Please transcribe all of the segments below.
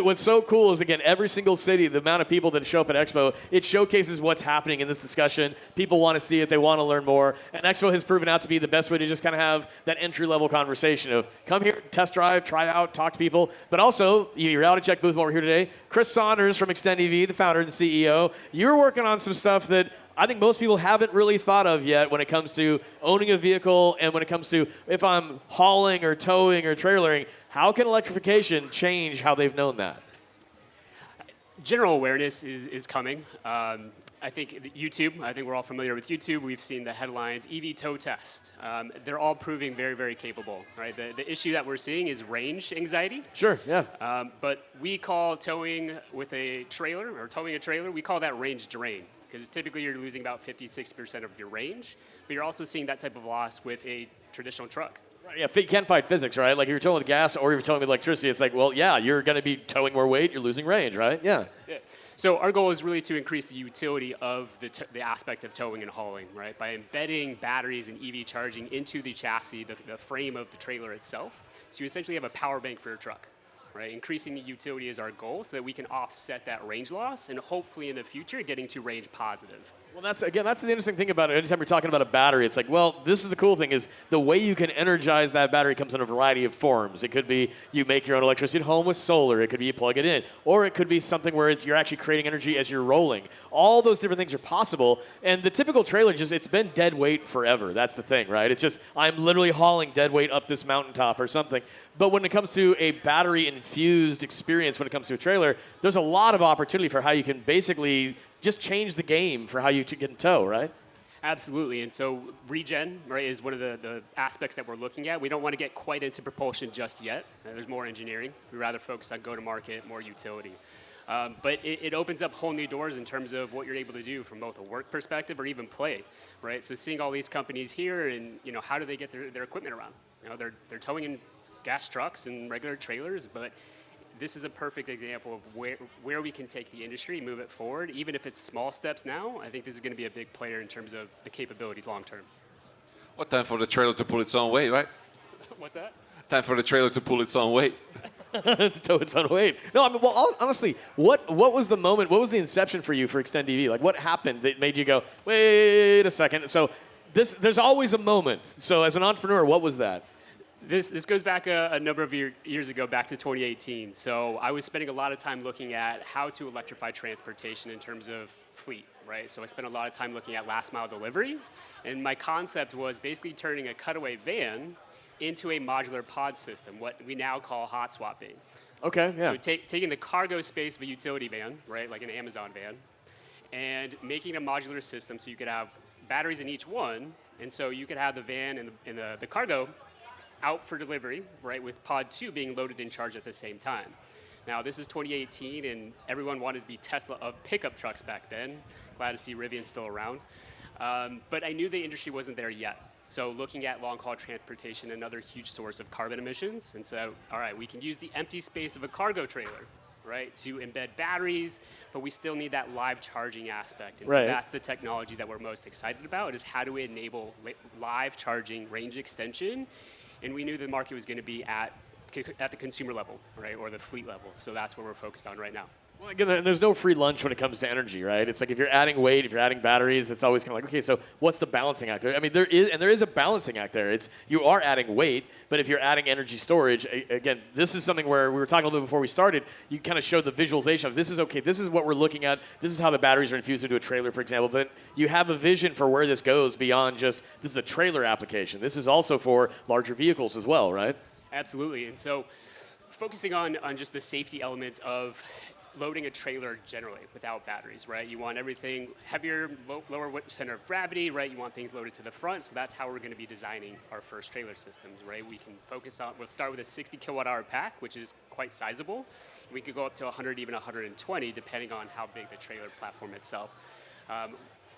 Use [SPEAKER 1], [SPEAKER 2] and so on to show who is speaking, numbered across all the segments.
[SPEAKER 1] what's so cool is, again, every single city, the amount of people that show up at Expo, it showcases what's happening in this discussion. People want to see it. They want to learn more. And Expo has proven out to be the best way to just kind of have that entry-level conversation of come here, test drive, try out, talk to people. But also, your reality check booth while we're here today, Kris Saunders from Extend EV, the founder and CEO. You're working on some stuff that I think most people haven't really thought of yet when it comes to owning a vehicle and when it comes to if I'm hauling or towing or trailering, how can electrification change how they've known that?
[SPEAKER 2] General awareness is coming. I think YouTube, I think we're all familiar with YouTube. We've seen the headlines, EV tow test. They're all proving very, very capable, right? The issue that we're seeing is range anxiety.
[SPEAKER 1] Sure, yeah.
[SPEAKER 2] But we call towing with a trailer, or towing a trailer, we call that range drain. Because typically you're losing about 50-60% of your range, but you're also seeing that type of loss with a traditional truck.
[SPEAKER 1] Right, yeah, you can't fight physics, right? Like if you're towing with gas or if you're towing with electricity, it's like, well, yeah, you're going to be towing more weight, you're losing range, right? Yeah.
[SPEAKER 2] So our goal is really to increase the utility of the aspect of towing and hauling, right? By embedding batteries and EV charging into the chassis, the frame of the trailer itself. So you essentially have a power bank for your truck. Right? Increasing the utility is our goal so that we can offset that range loss and hopefully in the future getting to range positive.
[SPEAKER 1] Well, that's the interesting thing about it. Anytime you're talking about a battery, it's like, well, this is the cool thing is the way you can energize that battery comes in a variety of forms. It could be you make your own electricity at home with solar. It could be you plug it in. Or it could be something where you're actually creating energy as you're rolling. All those different things are possible. And the typical trailer, it's been dead weight forever. That's the thing, right? It's just, I'm literally hauling dead weight up this mountaintop or something. But when it comes to a battery-infused experience when it comes to a trailer, there's a lot of opportunity for how you can basically just change the game for how you get in tow, right?
[SPEAKER 2] Absolutely, and so regen, right, is one of the aspects that we're looking at. We don't want to get quite into propulsion just yet. There's more engineering. We'd rather focus on go-to-market, more utility. But it opens up whole new doors in terms of what you're able to do from both a work perspective or even play, right? So seeing all these companies here and, how do they get their equipment around? They're towing in gas trucks and regular trailers, but this is a perfect example of where we can take the industry, move it forward. Even if it's small steps now, I think this is going to be a big player in terms of the capabilities long term.
[SPEAKER 3] Well, time for the trailer to pull its own weight, right?
[SPEAKER 2] What's that?
[SPEAKER 3] Time for the trailer to pull its own weight.
[SPEAKER 1] To tow its own weight. No, I mean, well, honestly, what was the moment, what was the inception for you for Extend EV? Like, what happened that made you go, wait a second? So there's always a moment. So as an entrepreneur, what was that?
[SPEAKER 2] This goes back a number of years ago, back to 2018. So I was spending a lot of time looking at how to electrify transportation in terms of fleet, right? So I spent a lot of time looking at last mile delivery. And my concept was basically turning a cutaway van into a modular pod system, what we now call hot swapping.
[SPEAKER 1] Okay, yeah.
[SPEAKER 2] So taking the cargo space of a utility van, right, like an Amazon van, and making a modular system so you could have batteries in each one. And so you could have the van and the cargo out for delivery, right, with pod 2 being loaded and charged at the same time. Now, this is 2018, and everyone wanted to be Tesla of pickup trucks back then. Glad to see Rivian still around. But I knew the industry wasn't there yet. So looking at long-haul transportation, another huge source of carbon emissions. And so, all right, we can use the empty space of a cargo trailer, right, to embed batteries, but we still need that live charging aspect. And so that's the technology that we're most excited about, is how do we enable live charging, range extension. And we knew the market was going to be at the consumer level, right, or the fleet level. So that's what we're focused on right now.
[SPEAKER 1] Well, again, there's no free lunch when it comes to energy, right? It's like if you're adding weight, if you're adding batteries, it's always kind of like, okay, so what's the balancing act there? I mean, there is a balancing act there. You are adding weight, but if you're adding energy storage, again, this is something where we were talking a little bit before we started. You kind of showed the visualization of this is okay. This is what we're looking at. This is how the batteries are infused into a trailer, for example. But you have a vision for where this goes beyond just this is a trailer application. This is also for larger vehicles as well, right?
[SPEAKER 2] Absolutely. And so focusing on just the safety elements of loading a trailer generally without batteries, right? You want everything heavier, lower center of gravity, right? You want things loaded to the front, so that's how we're going to be designing our first trailer systems, right? We can we'll start with a 60 kilowatt hour pack, which is quite sizable. We could go up to 100, even 120, depending on how big the trailer platform itself.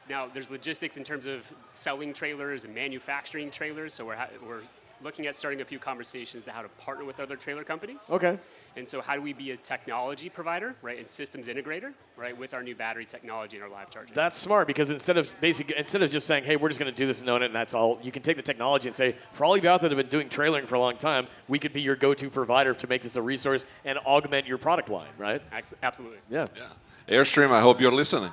[SPEAKER 2] Now, there's logistics in terms of selling trailers and manufacturing trailers, so we're looking at starting a few conversations to how to partner with other trailer companies.
[SPEAKER 1] Okay.
[SPEAKER 2] And so how do we be a technology provider, right, and systems integrator, right, with our new battery technology and our live charging?
[SPEAKER 1] That's smart, because instead of just saying, hey, we're just going to do this and own it and that's all, you can take the technology and say, for all of you out there that have been doing trailering for a long time, we could be your go-to provider to make this a resource and augment your product line, right?
[SPEAKER 2] Absolutely.
[SPEAKER 1] Yeah.
[SPEAKER 3] Airstream, I hope you're listening.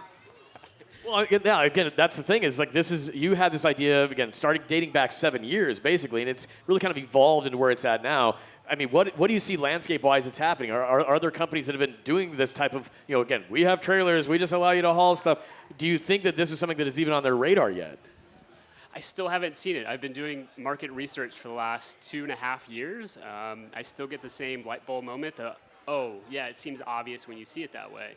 [SPEAKER 1] Well, yeah, again, that's the thing is, like, you had this idea, again, starting dating back 7 years, basically, and it's really kind of evolved into where it's at now. I mean, what do you see landscape-wise that's happening? Are there companies that have been doing this type of, again, we have trailers, we just allow you to haul stuff. Do you think that this is something that is even on their radar yet?
[SPEAKER 2] I still haven't seen it. I've been doing market research for the last 2.5 years. I still get the same light bulb moment, oh, yeah, it seems obvious when you see it that way.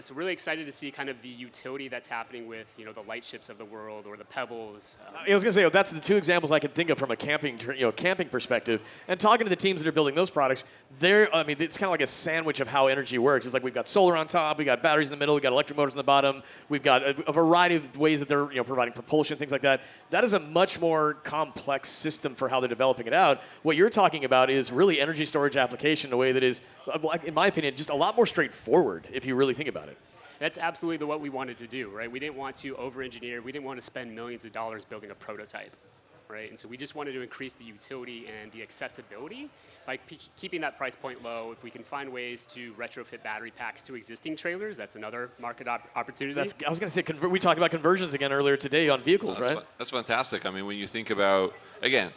[SPEAKER 2] So really excited to see kind of the utility that's happening with, the light ships of the world or the Pebbles.
[SPEAKER 1] I was going to say, that's the two examples I can think of from a camping perspective. And talking to the teams that are building those products, it's kind of like a sandwich of how energy works. It's like we've got solar on top, we got batteries in the middle, we got electric motors on the bottom, we've got a variety of ways that they're providing propulsion, things like that. That is a much more complex system for how they're developing it out. What you're talking about is really energy storage application in a way that is, in my opinion, just a lot more straightforward if you really think about it.
[SPEAKER 2] That's absolutely what we wanted to do, right? We didn't want to over-engineer. We didn't want to spend millions of dollars building a prototype, right? And so we just wanted to increase the utility and the accessibility by keeping that price point low. If we can find ways to retrofit battery packs to existing trailers, that's another market opportunity.
[SPEAKER 1] I was going to say, we talked about conversions again earlier today on vehicles, right?
[SPEAKER 3] That's fantastic. I mean, when you think about, again,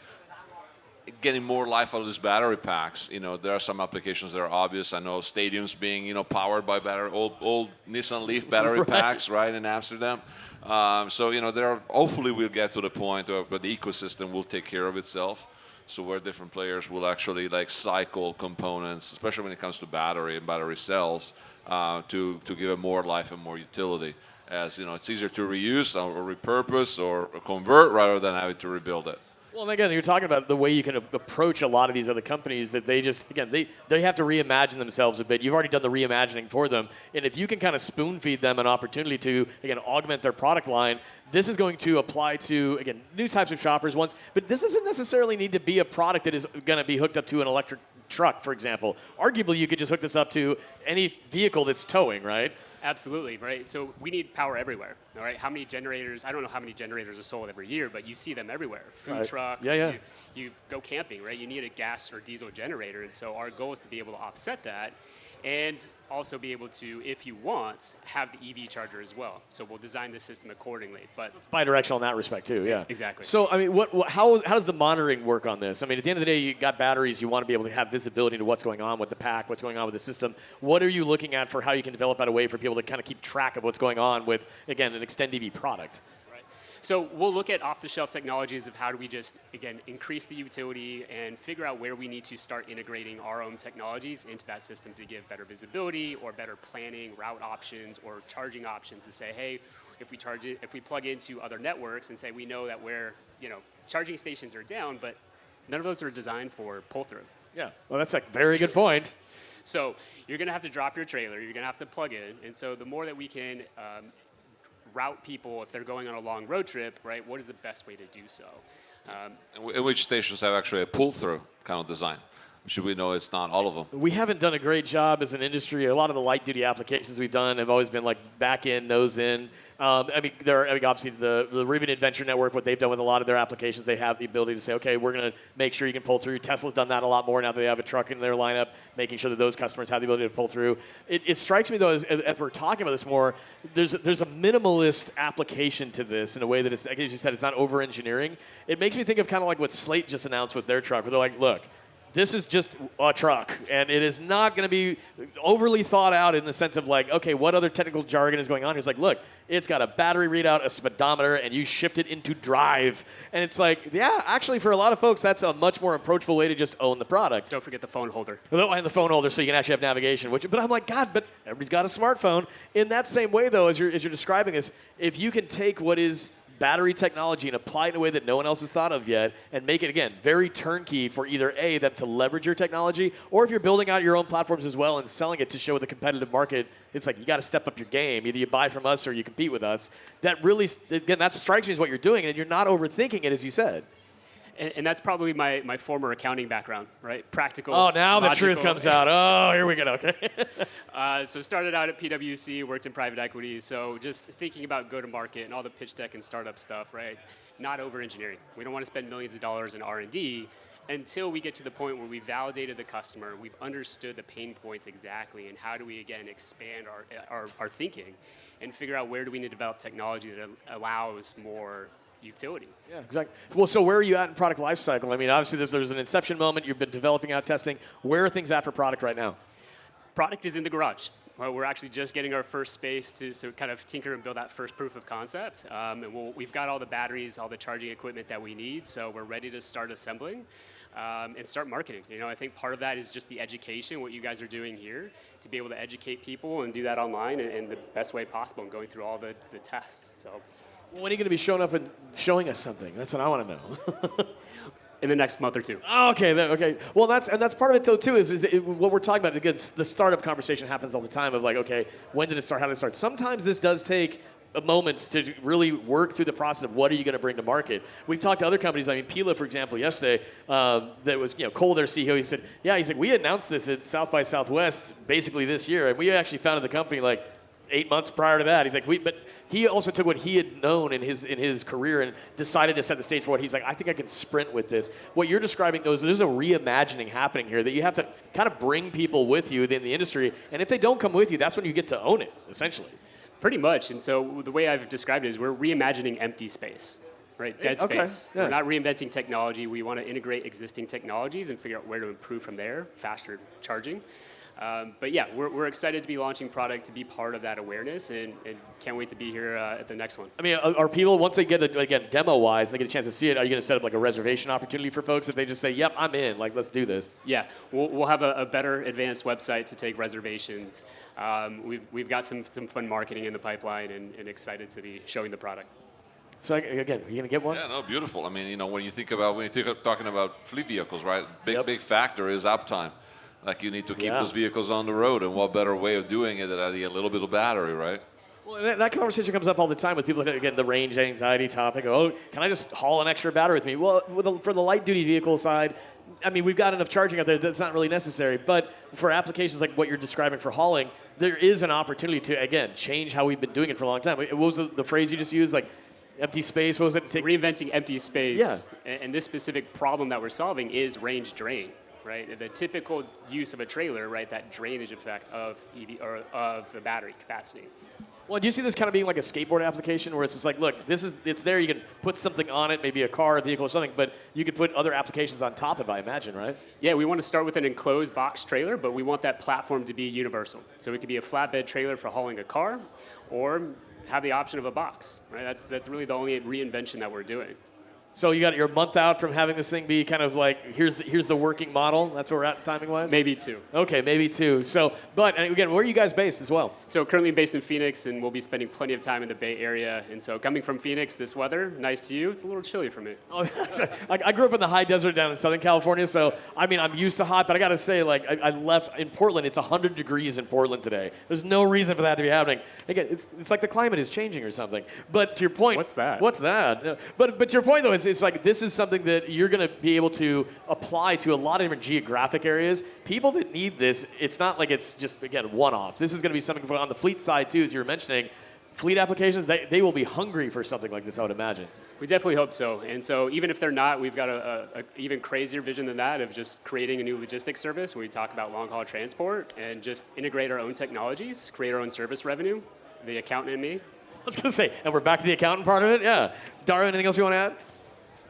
[SPEAKER 3] getting more life out of these battery packs, there are some applications that are obvious. I know stadiums being, powered by old Nissan Leaf battery packs, right, in Amsterdam. Hopefully we'll get to the point where the ecosystem will take care of itself. So where different players will actually cycle components, especially when it comes to battery and battery cells, to give it more life and more utility. As it's easier to reuse or repurpose or convert rather than having to rebuild it.
[SPEAKER 1] Well, and again, you're talking about the way you can approach a lot of these other companies that they just, again, they have to reimagine themselves a bit. You've already done the reimagining for them. And if you can kind of spoon feed them an opportunity to, again, augment their product line, this is going to apply to, again, new types of shoppers once. But this doesn't necessarily need to be a product that is going to be hooked up to an electric truck, for example. Arguably, you could just hook this up to any vehicle that's towing, right?
[SPEAKER 2] Absolutely, right? So we need power everywhere, all right? How many generators, I don't know how many generators are sold every year, but you see them everywhere. Food trucks, you go camping, right? You need a gas or diesel generator, and so our goal is to be able to offset that and also be able to, if you want, have the EV charger as well. So we'll design the system accordingly. But
[SPEAKER 1] it's bi-directional in that respect too, yeah.
[SPEAKER 2] Exactly.
[SPEAKER 1] So, I mean, how does the monitoring work on this? I mean, at the end of the day, you got batteries, you want to be able to have visibility into what's going on with the pack, what's going on with the system. What are you looking at for how you can develop out a way for people to kind of keep track of what's going on with, again, an Extend EV product?
[SPEAKER 2] So we'll look at off-the-shelf technologies of how do we just, again, increase the utility and figure out where we need to start integrating our own technologies into that system to give better visibility or better planning, route options, or charging options to say, hey, if we plug into other networks and say we know that charging stations are down, but none of those are designed for pull-through.
[SPEAKER 1] Yeah, well, that's a very good point.
[SPEAKER 2] So you're going to have to drop your trailer, you're going to have to plug in, and so the more that we can route people if they're going on a long road trip, right? What is the best way to do so?
[SPEAKER 3] And which stations have actually a pull-through kind of design? Should we know it's not all of them?
[SPEAKER 1] We haven't done a great job as an industry. A lot of the light-duty applications we've done have always been back in, nose in. Obviously the Rivian Adventure Network, what they've done with a lot of their applications, they have the ability to say, okay, we're going to make sure you can pull through. Tesla's done that a lot more now that they have a truck in their lineup, making sure that those customers have the ability to pull through. It strikes me, though, as we're talking about this more, there's a minimalist application to this in a way that it's, as you said, it's not over-engineering. It makes me think of kind of like what Slate just announced with their truck, where they're like, look, this is just a truck, and it is not going to be overly thought out in the sense of okay, what other technical jargon is going on? It's look, it's got a battery readout, a speedometer, and you shift it into drive. And it's actually for a lot of folks, that's a much more approachable way to just own the product.
[SPEAKER 2] Don't forget the phone holder.
[SPEAKER 1] And the phone holder, so you can actually have navigation. But I'm like, God, but everybody's got a smartphone. In that same way, though, as you're describing this, if you can take what is battery technology and apply it in a way that no one else has thought of yet and make it, again, very turnkey for either A, them to leverage your technology, or if you're building out your own platforms as well and selling it to show the competitive market, it's you got to step up your game. Either you buy from us or you compete with us. That really, again, that strikes me as what you're doing, and you're not overthinking it, as you said.
[SPEAKER 2] And that's probably my former accounting background, right? Practical.
[SPEAKER 1] Oh, now the truth
[SPEAKER 2] logical.
[SPEAKER 1] comes out. Oh, here we go. Okay.
[SPEAKER 2] So started out at PwC, worked in private equity. So just thinking about go-to-market and all the pitch deck and startup stuff, right? Not over-engineering. We don't want to spend millions of dollars in R&D until we get to the point where we validated the customer, we've understood the pain points exactly, and how do we, again, expand our thinking and figure out where do we need to develop technology that allows more utility.
[SPEAKER 1] Yeah, exactly. Well, so where are you at in product lifecycle? I mean, obviously there's an inception moment. You've been developing out testing. Where are things at for product right now?
[SPEAKER 2] Product is in the garage. We're actually just getting our first space to kind of tinker and build that first proof of concept. And we've got all the batteries, all the charging equipment that we need, so we're ready to start assembling and start marketing. You know, I think part of that is just the education, what you guys are doing here, to be able to educate people and do that online in the best way possible and going through all the tests. So.
[SPEAKER 1] When are you going to be showing up and showing us something? That's what I want to know.
[SPEAKER 2] In the next month or two.
[SPEAKER 1] Oh, okay, okay. Well, that's part of it though too. Is what we're talking about? Again, the startup conversation happens all the time. Of like, okay, when did it start? How did it start? Sometimes this does take a moment to really work through the process of what are you going to bring to market. We've talked to other companies. I mean, Pila, for example, yesterday, that was Cole, their CEO. He said, we announced this at South by Southwest basically this year, and we actually founded the company like 8 months prior to that. He's like, but he also took what he had known in his career and decided to set the stage for what he's like, I think I can sprint with this. What you're describing, though, is there's a reimagining happening here that you have to kind of bring people with you in the industry. And if they don't come with you, that's when you get to own it, essentially.
[SPEAKER 2] Pretty much. And so the way I've described it is we're reimagining empty space, right? Dead space.
[SPEAKER 1] Yeah.
[SPEAKER 2] We're not reinventing technology. We want to integrate existing technologies and figure out where to improve from there, faster charging. But yeah, we're excited to be launching product, to be part of that awareness, and can't wait to be here at the next one.
[SPEAKER 1] I mean, are people, once they get, again, demo-wise, and they get a chance to see it, are you going to set up like a reservation opportunity for folks if they just say, yep, I'm in, like, let's do this?
[SPEAKER 2] Yeah, we'll have a better advanced website to take reservations. We've got some fun marketing in the pipeline and excited to be showing the product.
[SPEAKER 1] So again, are you going to get one?
[SPEAKER 3] Yeah, no, beautiful. I mean, when you think about, talking about fleet vehicles, right? Big factor is uptime. Like you need to keep those vehicles on the road, and what better way of doing it than adding a little bit of battery, right?
[SPEAKER 1] Well, that conversation comes up all the time with people, again, the range anxiety topic. Oh, can I just haul an extra battery with me? Well, for the light-duty vehicle side, I mean, we've got enough charging out there that's not really necessary. But for applications like what you're describing for hauling, there is an opportunity to, again, change how we've been doing it for a long time. What was the phrase you just used? Like, empty space? What was it?
[SPEAKER 2] Reinventing empty space.
[SPEAKER 1] Yeah.
[SPEAKER 2] And this specific problem that we're solving is range drain. Right, the typical use of a trailer, right, that drainage effect of of the battery capacity.
[SPEAKER 1] Well, do you see this kind of being like a skateboard application where it's just like, look, it's there, you can put something on it, maybe a car, a vehicle or something, but you could put other applications on top of it, I imagine, right?
[SPEAKER 2] Yeah, we want to start with an enclosed box trailer, but we want that platform to be universal. So it could be a flatbed trailer for hauling a car, or have the option of a box, right? That's really the only reinvention that we're doing.
[SPEAKER 1] So you're a month out from having this thing be kind of like, here's the working model. That's where we're at timing-wise?
[SPEAKER 2] Maybe two.
[SPEAKER 1] Okay, maybe two. So, but again, where are you guys based as well?
[SPEAKER 2] So currently based in Phoenix, and we'll be spending plenty of time in the Bay Area. And so coming from Phoenix, this weather, nice to you. It's a little chilly for me.
[SPEAKER 1] Oh, I grew up in the high desert down in Southern California, so I mean, I'm used to hot, but I got to say, like, I left in Portland. It's 100 degrees in Portland today. There's no reason for that to be happening. Again, it's like the climate is changing or something. But to your point,
[SPEAKER 2] What's that?
[SPEAKER 1] What's that? But to your point though, it's like this is something that you're going to be able to apply to a lot of different geographic areas. People that need this, it's not like it's just, again, one-off. This is going to be something on the fleet side, too, as you were mentioning. Fleet applications, they will be hungry for something like this, I would imagine.
[SPEAKER 2] We definitely hope so. And so even if they're not, we've got a even crazier vision than that of just creating a new logistics service where we talk about long-haul transport and just integrate our own technologies, create our own service revenue, the accountant and me.
[SPEAKER 1] I was going to say, and we're back to the accountant part of it? Yeah. Dario, anything else you want to add?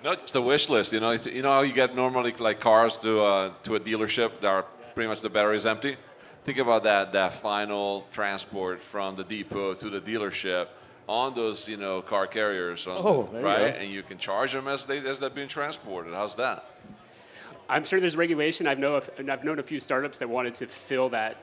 [SPEAKER 3] No, just the wish list. You know how you get normally like cars to a dealership that are pretty much the battery is empty. Think about that final transport from the depot to the dealership on those car carriers,
[SPEAKER 1] there you go.
[SPEAKER 3] And you can charge them as they're being transported. How's that?
[SPEAKER 2] I'm sure there's regulation. I've known a few startups that wanted to fill that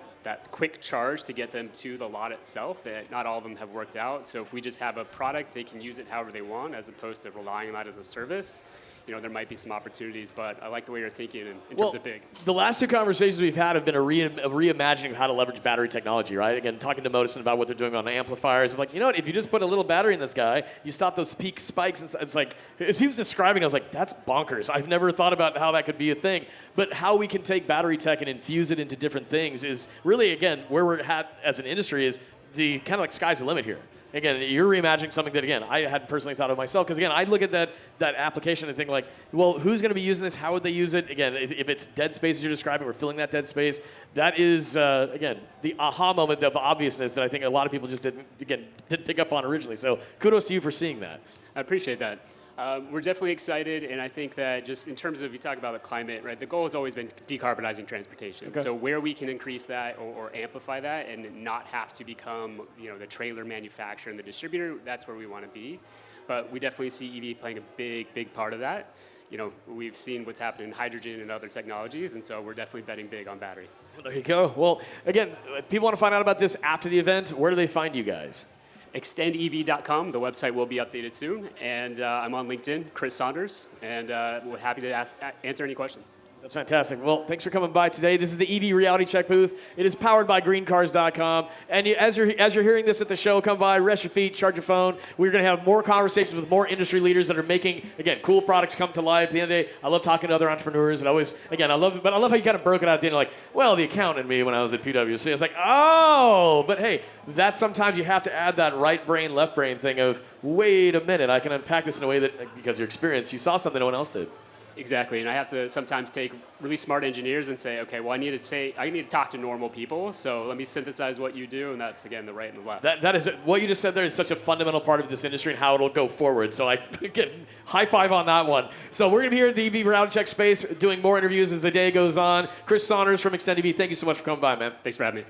[SPEAKER 2] quick charge to get them to the lot itself. That not all of them have worked out. So if we just have a product, they can use it however they want, as opposed to relying on that as a service. there might be some opportunities. But I like the way you're thinking in terms of big.
[SPEAKER 1] The last two conversations we've had have been a reimagining of how to leverage battery technology, right? Again, talking to Modison about what they're doing on the amplifiers. Like, you know what, if you just put a little battery in this guy, you stop those peak spikes. And it's like, as he was describing, I was like, that's bonkers. I've never thought about how that could be a thing. But how we can take battery tech and infuse it into different things is really, again, where we're at as an industry is the kind of like sky's the limit here. Again, you're reimagining something that, again, I hadn't personally thought of myself. Because, again, I look at that application and think, like, well, who's going to be using this? How would they use it? Again, if it's dead space as you're describing, we're filling that dead space. That is, again, the aha moment of obviousness that I think a lot of people just didn't pick up on originally. So kudos to you for seeing that.
[SPEAKER 2] I appreciate that. We're definitely excited, and I think that just in terms of, you talk about the climate, right, the goal has always been decarbonizing transportation. Okay. So where we can increase that or amplify that and not have to become, the trailer manufacturer and the distributor, that's where we want to be. But we definitely see EV playing a big part of that. We've seen what's happened in hydrogen and other technologies, and so we're definitely betting big on battery.
[SPEAKER 1] Well, there you go. Well, again, if people want to find out about this after the event, where do they find you guys?
[SPEAKER 2] extendev.com. The website will be updated soon. And I'm on LinkedIn, Kris Saunders, and we're happy to answer any questions.
[SPEAKER 1] That's fantastic. Well, thanks for coming by today. This is the EV Reality Check booth. It is powered by GreenCars.com. And as you're hearing this at the show, come by, rest your feet, charge your phone. We're going to have more conversations with more industry leaders that are making, again, cool products come to life. At the end of the day, I love talking to other entrepreneurs. And always, again, I love how you kind of broke it out at the end, like, well, the accountant in me when I was at PwC. I was like, oh, but hey, that's sometimes you have to add that right brain, left brain thing of, wait a minute, I can unpack this in a way that, because your experience, you saw something no one else did.
[SPEAKER 2] Exactly, and I have to sometimes take really smart engineers and say, okay, well, I need to talk to normal people, so let me synthesize what you do, and that's, again, the right and the left.
[SPEAKER 1] That is, what you just said there is such a fundamental part of this industry and how it'll go forward, so again, high five on that one. So we're going to be here at the EV Reality Check space doing more interviews as the day goes on. Kris Saunders from ExtendEV, thank you so much for coming by, man.
[SPEAKER 2] Thanks for having me.